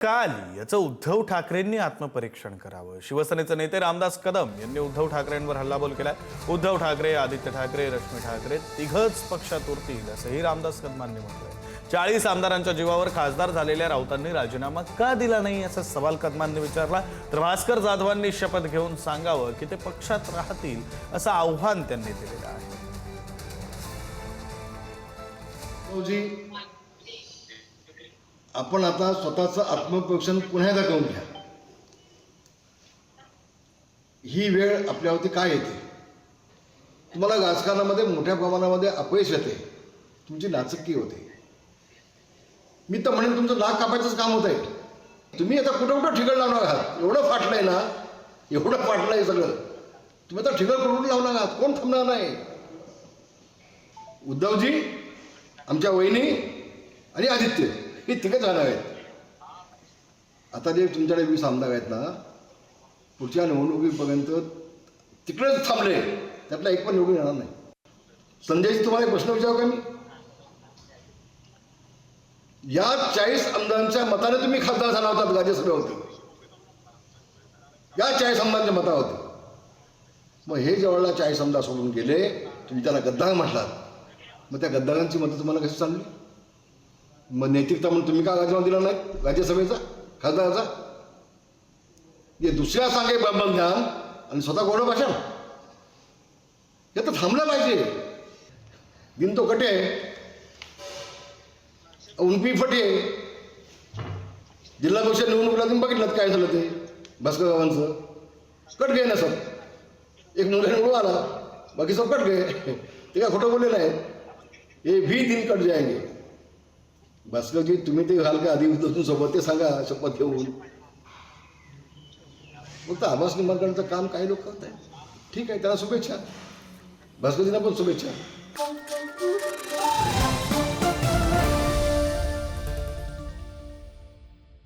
का आली याचं उद्धव ठाकरेंनी आत्मपरीक्षण करावं. शिवसेनेचे नेते रामदास कदम यांनी उद्धव ठाकरेंवर हल्लाबोल केलाय. उद्धव ठाकरे, आदित्य ठाकरे, रश्मी ठाकरे तिघच पक्षात उरतील असंही रामदास कदमांनी म्हटलंय. 40 आमदारांच्या जीवावर खासदार झालेल्या राऊतांनी राजीनामा का दिला नाही असा सवाल कदमांनी विचारला. तर भास्कर जाधवांनी शपथ घेऊन सांगावं की ते पक्षात राहतील असं आव्हान त्यांनी दिलेलं आहे. आपण आता स्वतःचं आत्मपरीक्षण पुन्हा एकदा करून घ्या. ही वेळ आपल्यावरती काय येते? तुम्हाला राजकारणामध्ये मोठ्या प्रमाणामध्ये अपयश येते, तुमची नाचक्की होते. मी तर म्हणेन तुमचं नाक कापायचंच काम होत आहे. तुम्ही आता कुठं कुठं ठिगळ लावणार आहात. एवढं फाटलंय ना, एवढं फाटलंय सगळं. तुम्ही आता ठिगळ करून लावणार आहात, कोण थांबणार नाही. उद्धवजी, आमच्या वहिनी आणि आदित्य हे तिघच राहणार आहेत. आता जे तुमच्याकडे 20 आमदार आहेत ना, पुढच्या निवडणुकीपर्यंत तिकडेच थांबले, त्यातला एक पण निवडून येणार नाही. संजयजी, तुम्हाला एक प्रश्न विचारू का मी? या 40 आमदारांच्या मताने तुम्ही खासदार झाला होता राज्यसभेवरती. या 40 आमदारांच्या मतावरती. मग हे जवळला 40 आमदार सोडून गेले, तुम्ही त्याला गद्दार म्हटलात. मग त्या गद्दारांची मतं तुम्हाला कशी चालली? मग नैतिकता म्हणून तुम्ही का राजीनामा दिला नाही राज्यसभेचा, खासदाराचा? हे दुसऱ्या सांगे ब्रह्मज्ञान आणि स्वतः गोड भाषण, हे तर थांबलं पाहिजे. दिन तो कटे उनपी फटे. जिल्हा परिषद निवडणुकीला तुम्ही बघितलं काय झालं ते भास्कररावांचं. कट गए ना सब. एक मुलगा निवडून आला, बाकी सब कट गए. ते काय खोटं बोललेलं आहे. हे भी दिन कट जाएंगे. भास्करजी, तुम्ही ते घाल का आधी सोबत ते सांगा शपथ घेऊन. फक्त आभास निर्माण करण्याचं काम काही लोक करत आहेत. ठीक आहे, त्याला शुभेच्छा. भास्करजींना पण शुभेच्छा.